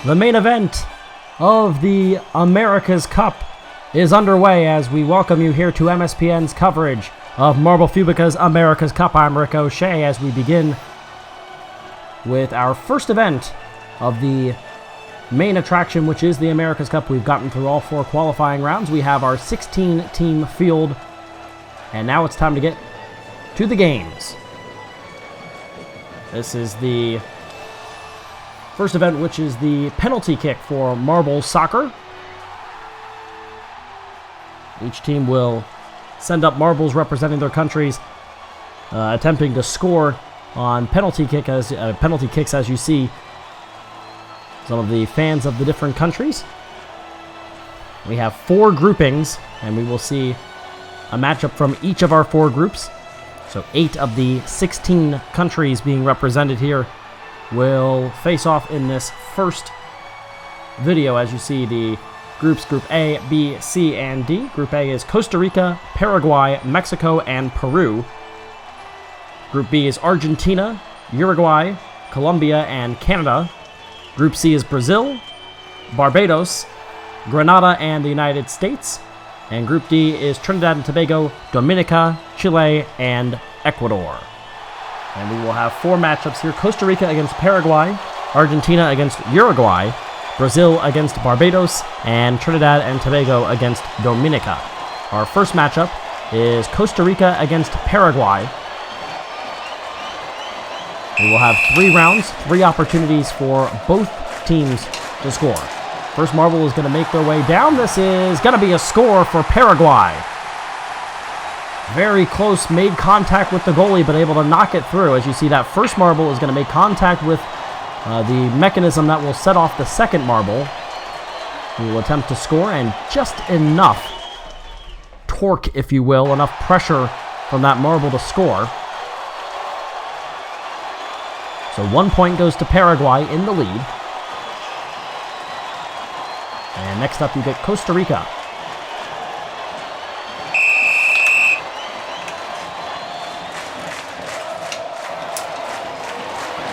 The main event of the America's Cup is underway as we welcome you here to MSPN's coverage of Marble Fubeca's America's Cup. I'm Ricochet as we begin with our first event of the main attraction, which is the America's Cup. We've gotten through all 4 qualifying rounds. We have our 16-team field, and now it's time to get to the games. This is the first event, which is the penalty kick for marble soccer. Each team will send up marbles representing their countries, attempting to score on penalty kicks as you see some of the fans of the different countries. We have 4 groupings, and we will see a matchup from each of our 4 groups. So 8 of the 16 countries being represented here will face off in this first video. As you see, the groups, Group A, B, C, and D. Group A is Costa Rica, Paraguay, Mexico, and Peru. Group B is Argentina, Uruguay, Colombia, and Canada. Group C is Brazil, Barbados, Grenada, and the United States. And Group D is Trinidad and Tobago, Dominica, Chile, and Ecuador. And we will have 4 matchups here. Costa Rica against Paraguay, Argentina against Uruguay, Brazil against Barbados, and Trinidad and Tobago against Dominica. Our first matchup is Costa Rica against Paraguay. We will have 3 rounds, 3 opportunities for both teams to score. First marble is going to make their way down. This is going to be a score for Paraguay. Very close, made contact with the goalie, but able to knock it through. As you see, that first marble is going to make contact with the mechanism that will set off the second marble. We will attempt to score, and just enough torque, if you will, enough pressure from that marble to score. So 1 point goes to Paraguay in the lead. And next up you get Costa Rica.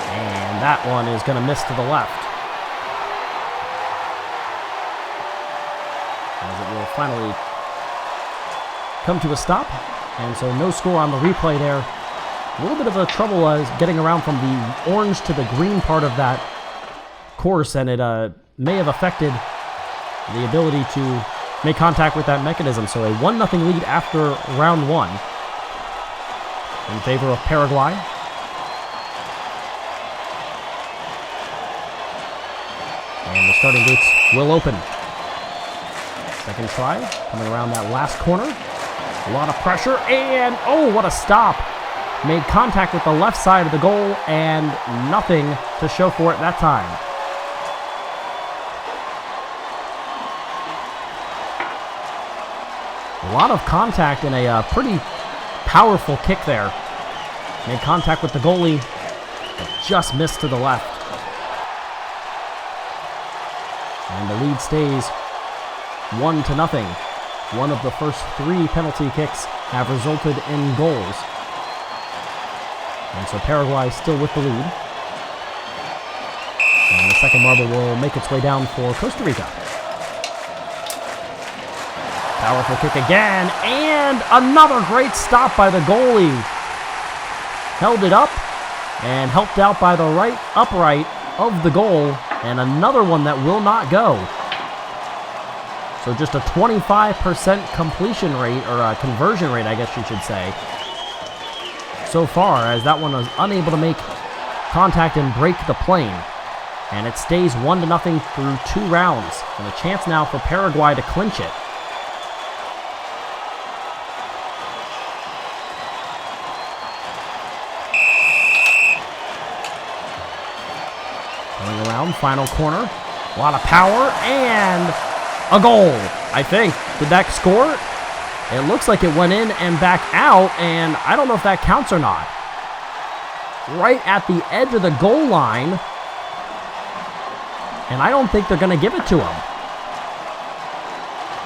And that one is going to miss to the left, as it will finally come to a stop. And so no score on the replay there. A little bit of a trouble getting around from the orange to the green part of that course, and it may have affected the ability to make contact with that mechanism. So a 1-0 lead after round 1 in favor of Paraguay. And the starting gates will open. Second try, coming around that last corner. A lot of pressure, and oh, what a stop! Made contact with the left side of the goal, and nothing to show for it that time. A lot of contact in a pretty powerful kick there. Made contact with the goalie, but just missed to the left. And the lead stays 1-0. One of the first 3 penalty kicks have resulted in goals. And so Paraguay still with the lead. And the second marble will make its way down for Costa Rica. Powerful kick again, and another great stop by the goalie. Held it up and helped out by the right upright of the goal, and another one that will not go. So just a 25% completion rate, or conversion rate, I guess you should say, so far, as that one was unable to make contact and break the plane. And it stays 1-0 through 2 rounds, and a chance now for Paraguay to clinch it. Going around, final corner, a lot of power, and a goal, I think. Did that score? It looks like it went in and back out, and I don't know if that counts or not. Right at the edge of the goal line, and I don't think they're going to give it to him.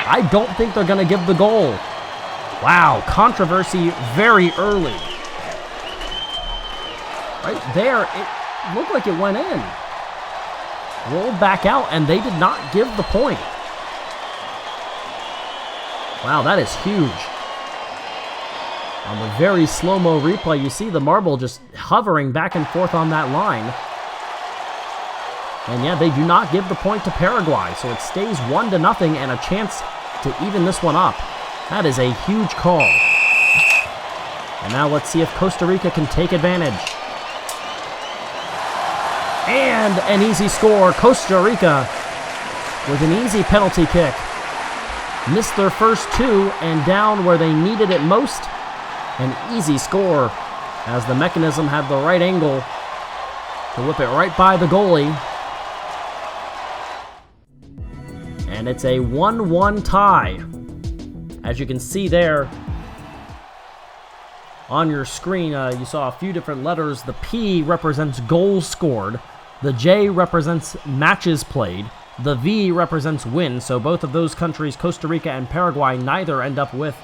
I don't think they're going to give the goal. Wow, controversy very early. Right there, it looked like it went in. rolled back out, and they did not give the point. Wow, that is huge. On the very slow-mo replay, you see the marble just hovering back and forth on that line. And yeah, they do not give the point to Paraguay, so it stays 1-0 and a chance to even this one up. That is a huge call. And now let's see if Costa Rica can take advantage. And an easy score. Costa Rica with an easy penalty kick. Missed their first two and down where they needed it most. An easy score as the mechanism had the right angle to whip it right by the goalie. And it's a 1-1 tie. As you can see there on your screen, you saw a few different letters. The P represents goals scored. The J represents matches played. The V represents wins. So both of those countries, Costa Rica and Paraguay, neither end up with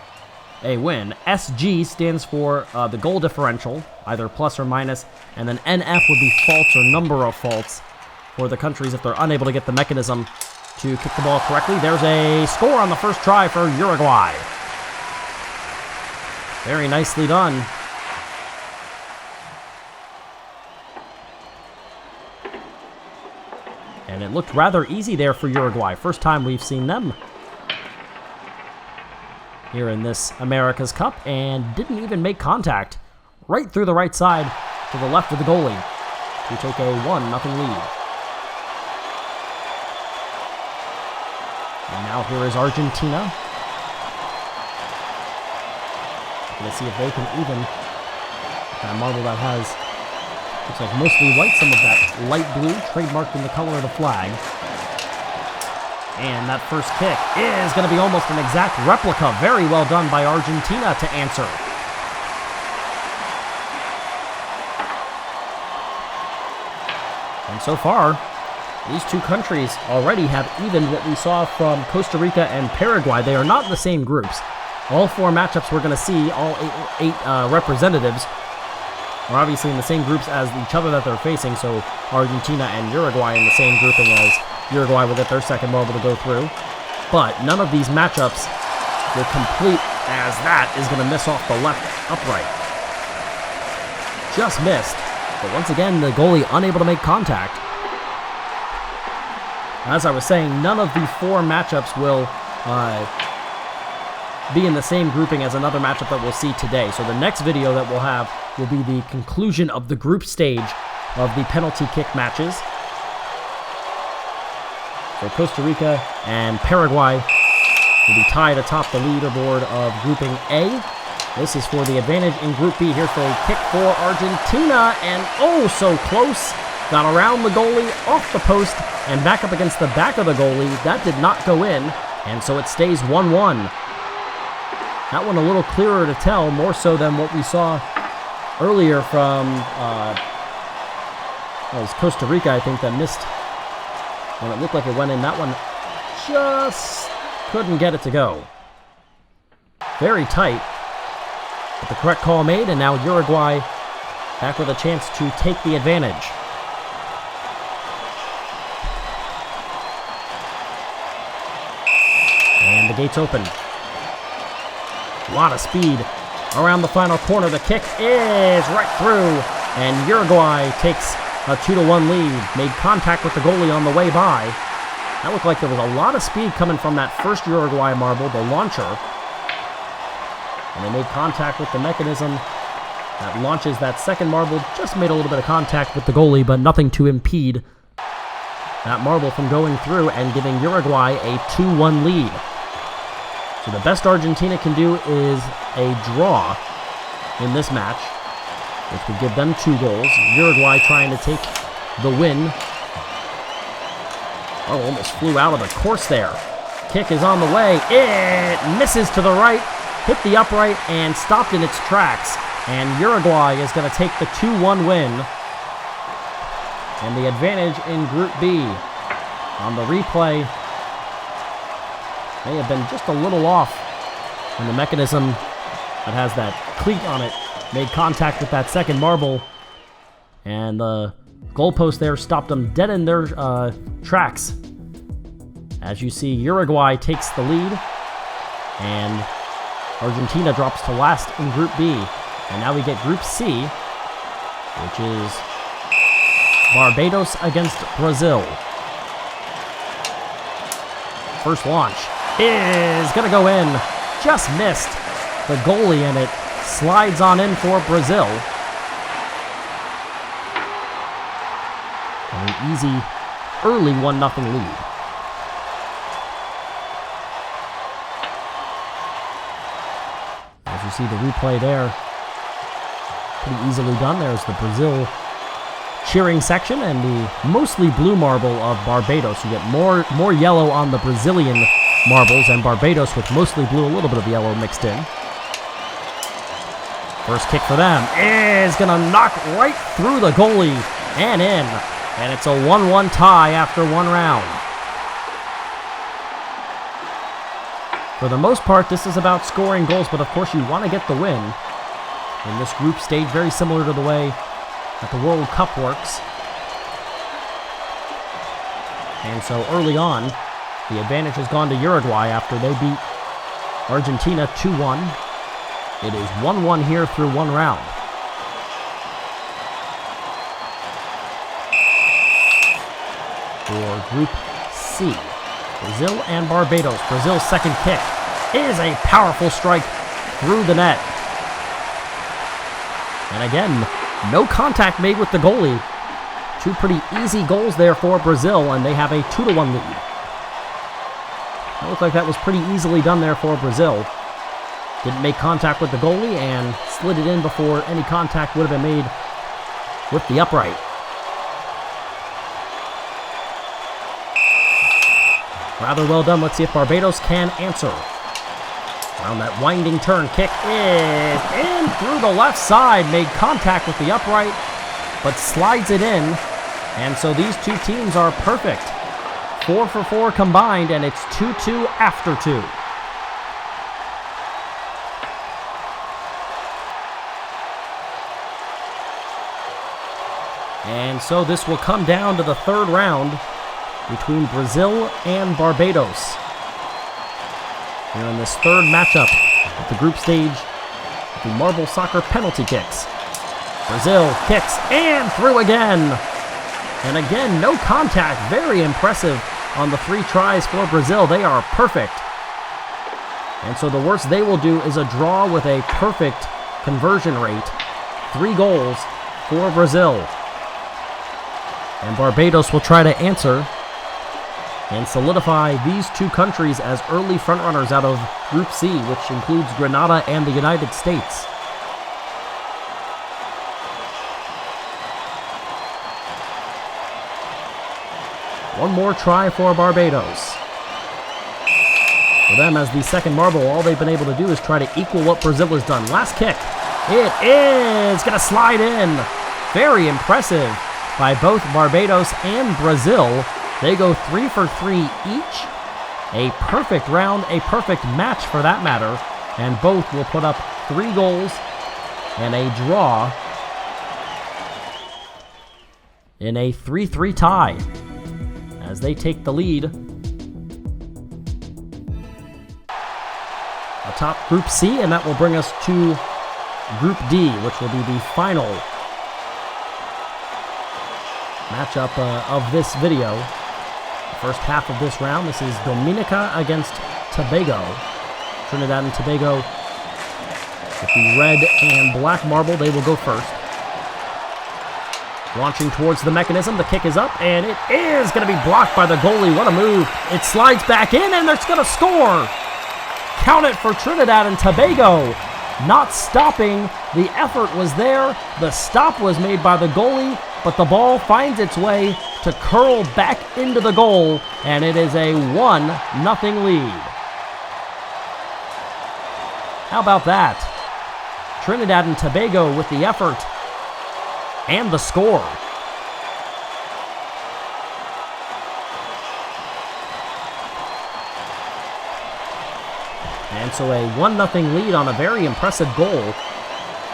a win. SG stands for the goal differential, either plus or minus. And then NF would be faults or number of faults for the countries if they're unable to get the mechanism to kick the ball correctly. There's a score on the first try for Uruguay. Very nicely done. And it looked rather easy there for Uruguay. First time we've seen them here in this America's Cup, and didn't even make contact. Right through the right side to the left of the goalie to take a 1-0 lead. And now here is Argentina. Going to see if they can even that marble that has, looks like mostly white, some of that light blue, trademarked in the color of the flag. And that first kick is going to be almost an exact replica. Very well done by Argentina to answer. And so far, these two countries already have even what we saw from Costa Rica and Paraguay. They are not in the same groups. All four matchups we're going to see, all eight representatives, are obviously in the same groups as each other that they're facing. So Argentina and Uruguay in the same grouping as Uruguay will get their second marble to go through. But none of these matchups will complete, as that is going to miss off the left upright. Just missed. But once again, the goalie unable to make contact. As I was saying, none of the four matchups will be in the same grouping as another matchup that we'll see today. So the next video that we'll have will be the conclusion of the group stage of the penalty kick matches. So Costa Rica and Paraguay will be tied atop the leaderboard of grouping A. This is for the advantage in Group B. Here's the kick for Argentina, and oh, so close. Got around the goalie, off the post, and back up against the back of the goalie. That did not go in, and so it stays 1-1. That one a little clearer to tell, more so than what we saw earlier from it was Costa Rica, I think, that missed when it looked like it went in. That one just couldn't get it to go. Very tight, but the correct call made, and now Uruguay back with a chance to take the advantage. And the gates open. A lot of speed around the final corner. The kick is right through, and Uruguay takes a 2-1 lead. Made contact with the goalie on the way by. That looked like there was a lot of speed coming from that first Uruguay marble, the launcher. And they made contact with the mechanism that launches that second marble. Just made a little bit of contact with the goalie, but nothing to impede that marble from going through and giving Uruguay a 2-1 lead. So the best Argentina can do is a draw in this match, which would give them 2 goals. Uruguay trying to take the win. Oh, almost flew out of the course there. Kick is on the way. It misses to the right, hit the upright, and stopped in its tracks. And Uruguay is going to take the 2-1 win. And the advantage in Group B. On the replay, may have been just a little off when the mechanism that has that cleat on it made contact with that second marble, and the goalpost there stopped them dead in their tracks. As you see, Uruguay takes the lead, and Argentina drops to last in Group B. And now we get Group C, which is Barbados against Brazil. First launch is going to go in. Just missed the goalie, and it slides on in for Brazil. And an easy early 1-0 lead. As you see the replay there, pretty easily done. There's the Brazil cheering section and the mostly blue marble of Barbados. You get more yellow on the Brazilian marbles, and Barbados with mostly blue, a little bit of yellow mixed in. First kick for them is going to knock right through the goalie and in. And it's a 1-1 tie after one round. For the most part, this is about scoring goals, but of course you want to get the win. In this group stage, very similar to the way that the World Cup works. And so early on, the advantage has gone to Uruguay after they beat Argentina 2-1. It is 1-1 here through one round. For Group C, Brazil and Barbados. Brazil's second kick is a powerful strike through the net. And again, no contact made with the goalie. Two pretty easy goals there for Brazil, and they have a 2-1 lead. It looked like that was pretty easily done there for Brazil. Didn't make contact with the goalie and slid it in before any contact would have been made with the upright. Rather well done. Let's see if Barbados can answer. Around that winding turn, kick is in through the left side. Made contact with the upright, but slides it in. And so these two teams are perfect. 4 for 4 combined, and it's 2-2 after 2. And so this will come down to the third round between Brazil and Barbados. Here in this third matchup at the group stage, the marble soccer penalty kicks. Brazil kicks and through again. And again, no contact. Very impressive on the 3 tries for Brazil. They are perfect. And so the worst they will do is a draw with a perfect conversion rate. 3 goals for Brazil. And Barbados will try to answer and solidify these two countries as early frontrunners out of Group C, which includes Grenada and the United States. One more try for Barbados. For them, as the second marble, all they've been able to do is try to equal what Brazil has done. Last kick. It is going to slide in. Very impressive by both Barbados and Brazil. They go 3 for 3 each. A perfect round, a perfect match for that matter. And both will put up 3 goals and a draw in a 3-3 tie as they take the lead atop Group C, and that will bring us to Group D, which will be the final matchup of this video. The first half of this round, this is Dominica against Tobago. Trinidad and Tobago with the red and black marble, they will go first. Launching towards the mechanism, the kick is up, and it is going to be blocked by the goalie. What a move. It slides back in, and it's going to score. Count it for Trinidad and Tobago. Not stopping. The effort was there. The stop was made by the goalie, but the ball finds its way to curl back into the goal, and it is a 1-0 lead. How about that? Trinidad and Tobago with the effort and the score. And so a 1-0 lead on a very impressive goal.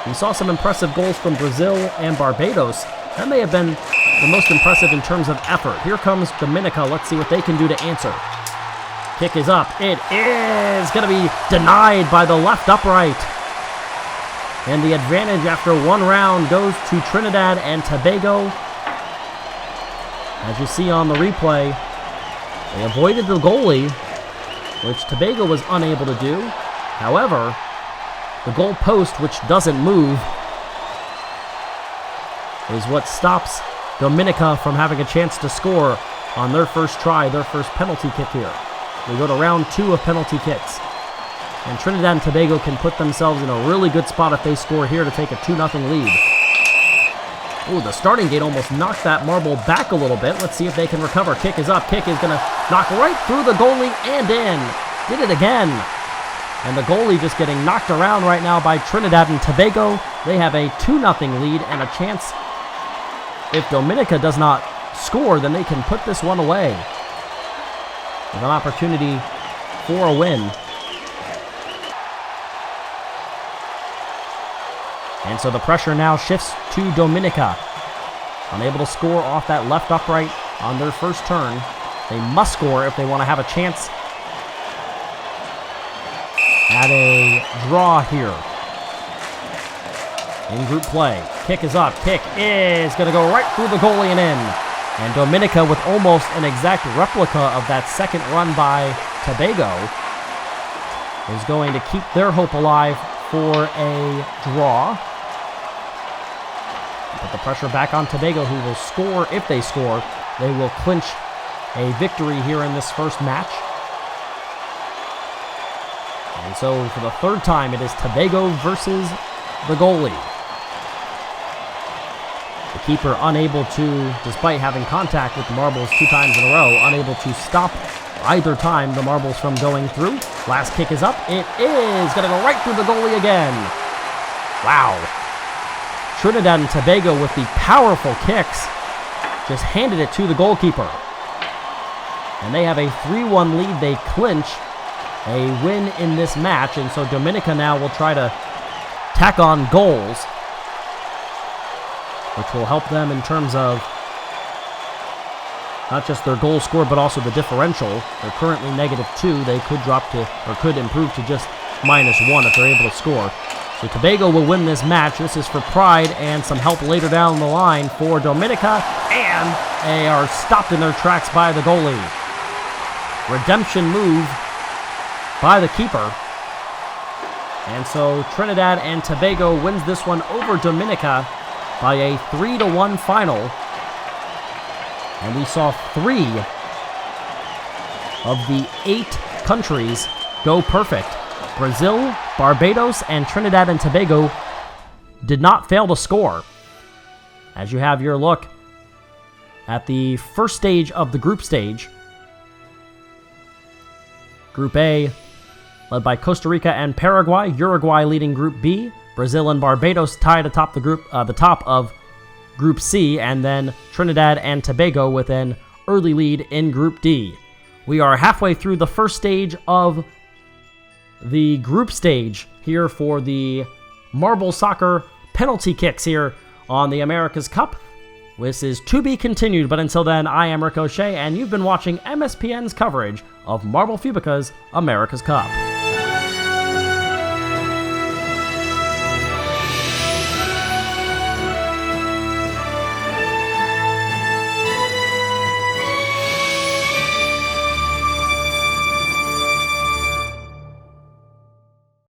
We saw some impressive goals from Brazil and Barbados. That may have been the most impressive in terms of effort. Here comes Dominica. Let's see what they can do to answer. Kick is up. It is going to be denied by the left upright. And the advantage after one round goes to Trinidad and Tobago. As you see on the replay, they avoided the goalie, which Tobago was unable to do. However, the goal post, which doesn't move, is what stops Dominica from having a chance to score on their first try, their first penalty kick here. We go to round 2 of penalty kicks. And Trinidad and Tobago can put themselves in a really good spot if they score here to take a 2-0 lead. Ooh, the starting gate almost knocked that marble back a little bit. Let's see if they can recover. Kick is up. Kick is going to knock right through the goalie and in. Did it again. And the goalie just getting knocked around right now by Trinidad and Tobago. They have a 2-0 lead and a chance. If Dominica does not score, then they can put this one away with an opportunity for a win. And so the pressure now shifts to Dominica. Unable to score off that left upright on their first turn. They must score if they want to have a chance at a draw here in group play. Kick is up. Kick is going to go right through the goalie and in. And Dominica, with almost an exact replica of that second run by Tobago, is going to keep their hope alive for a draw. Put the pressure back on Tobago, who will score. If they score, they will clinch a victory here in this first match. And so for the third time, it is Tobago versus the goalie. The keeper unable to, despite having contact with the marbles 2 times in a row, unable to stop either time the marbles from going through. Last kick is up. It is going to go right through the goalie again. Wow. Trinidad and Tobago with the powerful kicks just handed it to the goalkeeper. And they have a 3-1 lead. They clinch a win in this match. And so Dominica now will try to tack on goals, which will help them in terms of not just their goal score, but also the differential. They're currently -2. They could drop to, or could improve to just -1 if they're able to score. So Tobago will win this match. This is for pride and some help later down the line for Dominica. And they are stopped in their tracks by the goalie. Redemption move by the keeper. And so Trinidad and Tobago wins this one over Dominica by a 3-1 final. And we saw 3 of the 8 countries go perfect. Brazil, Barbados, and Trinidad and Tobago did not fail to score. As you have your look at the first stage of the group stage. Group A, led by Costa Rica and Paraguay. Uruguay leading Group B. Brazil and Barbados tied atop the top of Group C, and then Trinidad and Tobago with an early lead in Group D. We are halfway through the first stage of the group stage here for the marble soccer penalty kicks here on the America's Cup. This is to be continued, but until then, I am Ricochet, and you've been watching MSPN's coverage of Marble Fubeca's America's Cup.